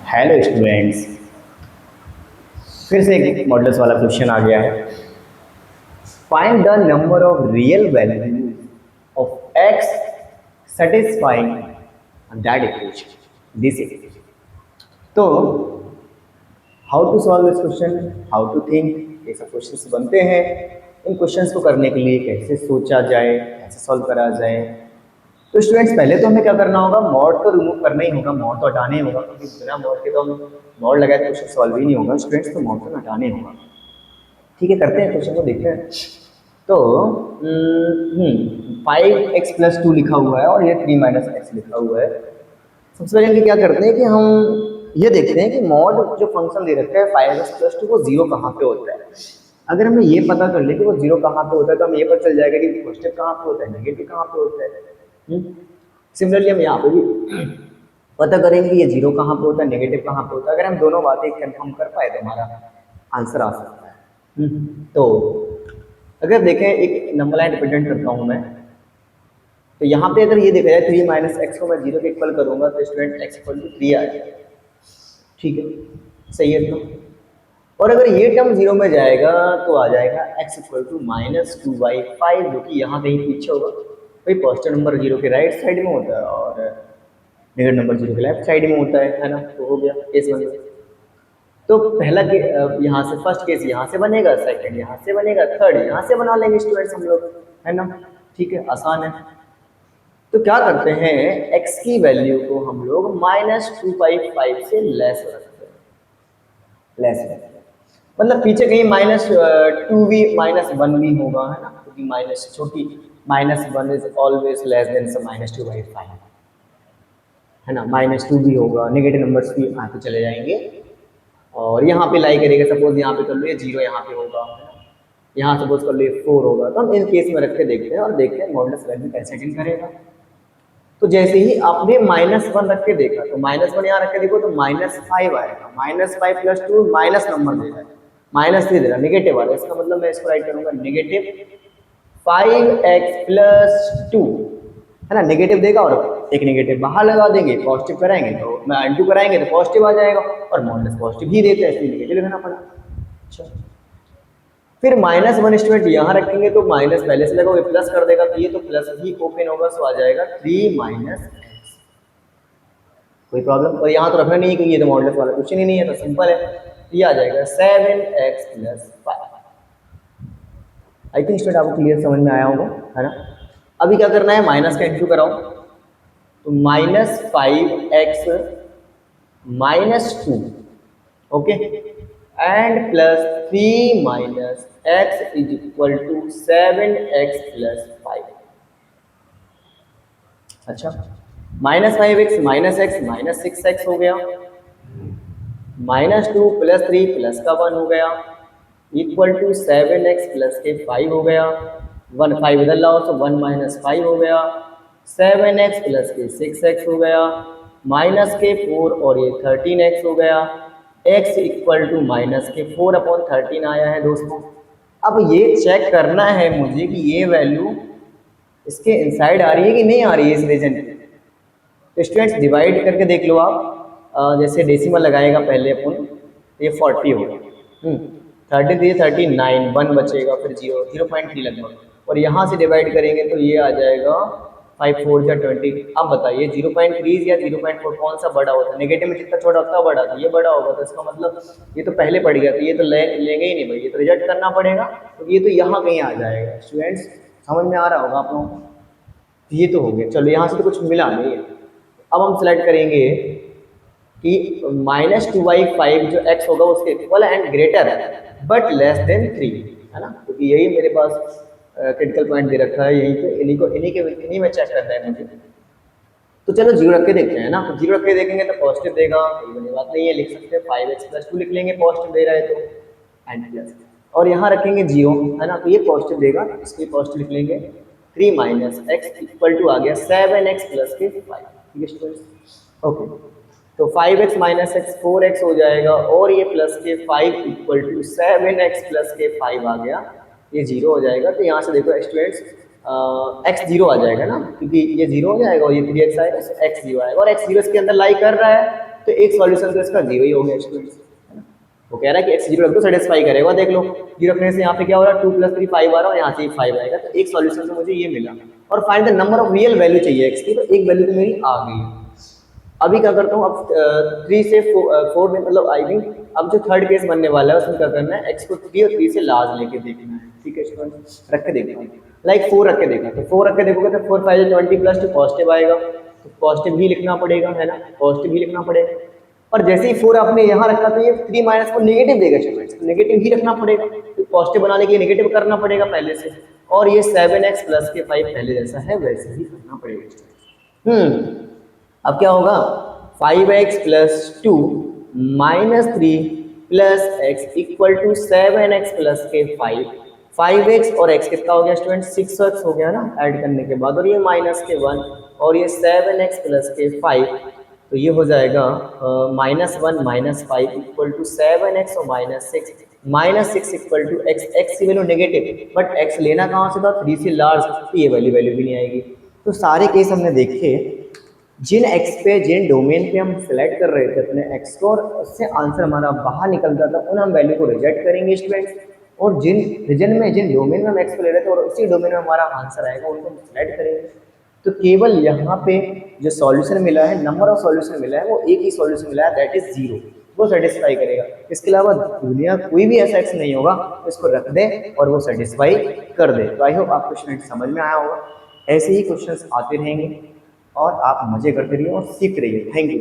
Hello students, फिर से एक मॉडल्स वाला क्वेश्चन आ गया है। Find the number of real values of x satisfying that equation this equation. तो how to solve this question, how to think, ये सब क्वेश्चंस बनते हैं। इन क्वेश्चंस को करने के लिए कैसे सोचा जाए, कैसे सॉल्व करा जाए। तो स्टूडेंट्स, पहले तो हमें क्या करना होगा, मॉड तो रिमूव करना ही होगा, मॉड तो हटाने ही होगा, क्योंकि बिना मॉड के तो हम मॉड लगाए तो क्वेश्चन सॉल्व ही नहीं होगा स्टूडेंट्स, तो मॉड तो हटाने होगा। ठीक है, करते हैं क्वेश्चन को, देखते हैं। तो 5x+2 लिखा हुआ है और ये 3 - x लिखा हुआ है। सबसे पहले क्या करते हैं कि हम ये देखते हैं कि मॉड जो फंक्शन दे रखा है 5x+2 वो जीरो कहाँ पे होता है। अगर हमें ये पता कर ले कि वो जीरो कहाँ पे होता है, तो हमें ये पता चल जाएगा कि पॉजिटिव कहाँ पे होता है, नेगेटिव कहाँ पे होता है। सिमिलरली हम यहाँ पे भी पता करेंगे कि ये जीरो कहाँ पे होता है, नेगेटिव कहाँ पे होता है। अगर हम दोनों बातें कंफर्म कर पाए तो हमारा आंसर आ सकता है। तो अगर देखें, एक नंबर लाइन रिप्रेजेंट करता हूँ मैं। तो यहाँ पे अगर ये देखा जाए 3 - x को मैं जीरो के इक्वल करूंगा तो स्टूडेंट x=3 आ जाएगा। ठीक है, सही है। तो और अगर ये टर्म जीरो में जाएगा तो आ जाएगा x=-2/5, जो कि यहाँ कहीं पीछे होगा। भाई पॉजिटिव नंबर जीरो के राइट साइड में होता है और नेगेटिव नंबर जीरो के लेफ्ट साइड में होता है ना। तो हो गया, केस बन गया। तो पहला के यहाँ से फर्स्ट केस यहाँ से बनेगा, सेकंड यहाँ से बनेगा, थर्ड यहाँ से बना लेंगे स्टूडेंट्स हम लोग, है ना। ठीक है, आसान है। तो क्या करते हैं, x की वैल्यू को हम लोग -2/5 से लेस रखते हैं, लेस रखते हैं। मतलब पीछे कहीं -2 भी -1 भी होगा, है ना, क्योंकि माइनस छोटी -1 इज ऑलवेज लेस देन -2/5, है ना। -2 भी होगा, नेगेटिव नंबर्स भी यहाँ पे चले जाएंगे और यहाँ पे लाई करेगा। सपोज यहाँ पे कर लो ये जीरो यहाँ पे होगा, यहाँ सपोज कर लो ये 4 होगा। तो हम इन केस में रख के देखते हैं और देखते हैं मॉडल्स वैल्यू कैसे सेटिंग करेगा। तो जैसे ही आपने -1 रख के देखा तो -1 यहाँ रख के देखो तो -5 आएगा। -5+2 माइनस नंबर दे रहा है, माइनस दे रहा है, नेगेटिव आ रहा है। इसका मतलब मैं इसको राइट करूंगा -5x+2, है ना। नेगेटिव देगा और एक नेगेटिव बाहर लगा देंगे, पॉजिटिव कराएंगे तो मैं इंटू कराएंगे तो पॉजिटिव आ जाएगा, और मॉडल्स पॉजिटिव ही देते हैं इसलिए नेगेटिव लिखना पड़ा। अच्छा, फिर -1 स्टूडेंट यहाँ रखेंगे तो माइनस पहले से लगा प्लस कर देगा, तो ये तो प्लस ही ओपन होगा, सो आ जाएगा 3 - x। कोई प्रॉब्लम, और यहाँ तो रखना नहीं है क्योंकि ये तो मॉडल्स वाला क्वेश्चन ही नहीं है, तो सिंपल है। ये आ जाएगा 7x+5। आई थिंक स्टूडेंट आपको क्लियर समझ में आया होगा, है ना। अभी क्या करना है, माइनस का इंटू कराओ, तो -5x-2, okay, and +3 - x = 7x+5। अच्छा, -5x - x -6x हो गया, -2 + 3 + का 1 हो गया, = 7x+5 हो गया। 1 5 इधर लाओ तो 1 - 5 हो गया, 7x+6x हो गया, -4 और ये 13x हो गया। x = -4/13 आया है दोस्तों। अब ये चेक करना है मुझे कि ये वैल्यू इसके इनसाइड आ रही है कि नहीं आ रही है इस रीजन पे। तो स्टूडेंट्स डिवाइड करके देख लो आप। जैसे डेसिमल लगाएगा पहले अपन, ये 40 होगा, 13 दिए 39, 1 बचेगा, फिर 0.3 लगभग, और यहाँ से डिवाइड करेंगे तो ये आ जाएगा 5 4 जा 20। अब बताइए 0.3 या 0.4 कौन सा बड़ा होता है? नेगेटिव में जितना छोटा होता है बड़ा, तो ये बड़ा होगा, तो इसका मतलब ये तो पहले पड़ गया, तो ये तो लेंगे ही नहीं भाई, ये तो रिजेक्ट करना पड़ेगा। तो ये तो यहाँ कहीं आ जाएगा। स्टूडेंट्स समझ में आ रहा होगा आप लोगों को? ये तो हो गया, चलो यहाँ से तो कुछ मिला नहीं है। अब हम सेलेक्ट करेंगे कि -2/5 जो x होगा उसके इक्वल एंड ग्रेटर है बट लेस देन 3, है ना, क्योंकि यही मेरे पास क्रिटिकल पॉइंट दे रखा है यहीं पे, इन्हीं में चेक करना है मुझे। तो चलो जीरो रख के देखते हैं ना। तो जीरो रख के देखेंगे तो पॉजिटिव देगा, कोई बड़ी बात नहीं है, लिख सकते हैं 5x+2 लिख लेंगे, पॉजिटिव दे रहा है तो, एंड प्लस, और यहाँ रखेंगे जीरो, है ना, तो ये पॉजिटिव देगा, इसलिए पॉजिटिव लिख लेंगे। 3 - x = आ गया 7x+5। ठीक है स्टूडेंट्स, ओके। तो 5x - x 4x हो जाएगा, और ये प्लस के 5 = 7x+5 आ गया, ये जीरो हो जाएगा। तो यहाँ से देखो स्टूडेंट्स, x जीरो आ जाएगा ना, क्योंकि ये जीरो हो जाएगा और ये 3x आएगा, तो x जीरो आएगा, और x जीरो इसके अंदर लाई कर रहा है, तो एक सॉल्यूशन तो इसका जीरो ही हो गया स्टूडेंट्स। वो कह रहा है कि एक्स जीरो रख दो, सेटिस्फाई करेगा। देख लो जीरो रखने से यहाँ पे क्या हो रहा है, 2 + 3 5 आ रहा है, यहाँ से 5 आएगा, तो एक सॉल्यूशन तो मुझे ये मिला। और find the number of real value चाहिए एक्स की, तो एक वैल्यू तो मेरी आ गई है। अभी क्या करता हूँ, अब 3 से 4 में मतलब आई मीन अब जो थर्ड केस बनने वाला है उसमें क्या करना है, एक्स को 3 और 3 से लार्ज लेके देखना है। ठीक है स्टूडेंट, रख के देखता हूँ। लाइक 4 रख के देखा, तो 4 रख के देखोगे तो 4 5 20 + 2 पॉजिटिव आएगा, तो पॉजिटिव ही लिखना पड़ेगा, है ना, पॉजिटिव ही लिखना पड़ेगा। और जैसे ही 4 आपने यहाँ रखा तो ये 3 माइनस को नेगेटिव देगा स्टूडेंट्स, तो नेगेटिव ही रखना पड़ेगा, तो पॉजिटिव बनाने के लिए नेगेटिव करना पड़ेगा पहले से। और ये 7x + के 5 पहले जैसा है वैसे ही करना पड़ेगा स्टूडेंट्स। अब क्या होगा, 5x + 2 - 3 + x = 7x + के 5। 5x और x कितना हो गया स्टूडेंट, 6x हो गया ना ऐड करने के बाद, और ये -1 और ये 7x + के 5, तो ये हो जाएगा -1 - 5 = 7x और -6 -6 = x। x की वैल्यू नेगेटिव, बट x लेना कहाँ से था, 3 से लार्ज, तो ये वैल्यू भी नहीं आएगी। तो सारे केस हमने देखे, जिन एक्स पे जिन डोमेन पे हम सेलेक्ट कर रहे थे अपने एक्स को और उससे आंसर हमारा बाहर निकलता था, उन हम वैल्यू को रिजेक्ट करेंगे स्टूडेंट्स। और जिन रीजन में जिन डोमेन में हम एक्स को ले रहे थे और उसी डोमेन में हमारा आंसर आएगा उनको हम सेलेक्ट करेंगे। तो केवल यहाँ पे जो सॉल्यूशन मिला है, नंबर ऑफ सॉल्यूशन मिला है, वो एक ही सॉल्यूशन मिला है, दैट इज 0, वो सेटिस्फाई करेगा। इसके अलावा दुनिया कोई भी ऐसा एक्स नहीं होगा, इसको रख दे और वो सेटिस्फाई कर दे। तो आई होप आपको स्टूडेंट समझ में आया होगा। ऐसे ही क्वेश्चंस आते रहेंगे और आप मजे करते रहिए और सीखते रहिए। Thank you.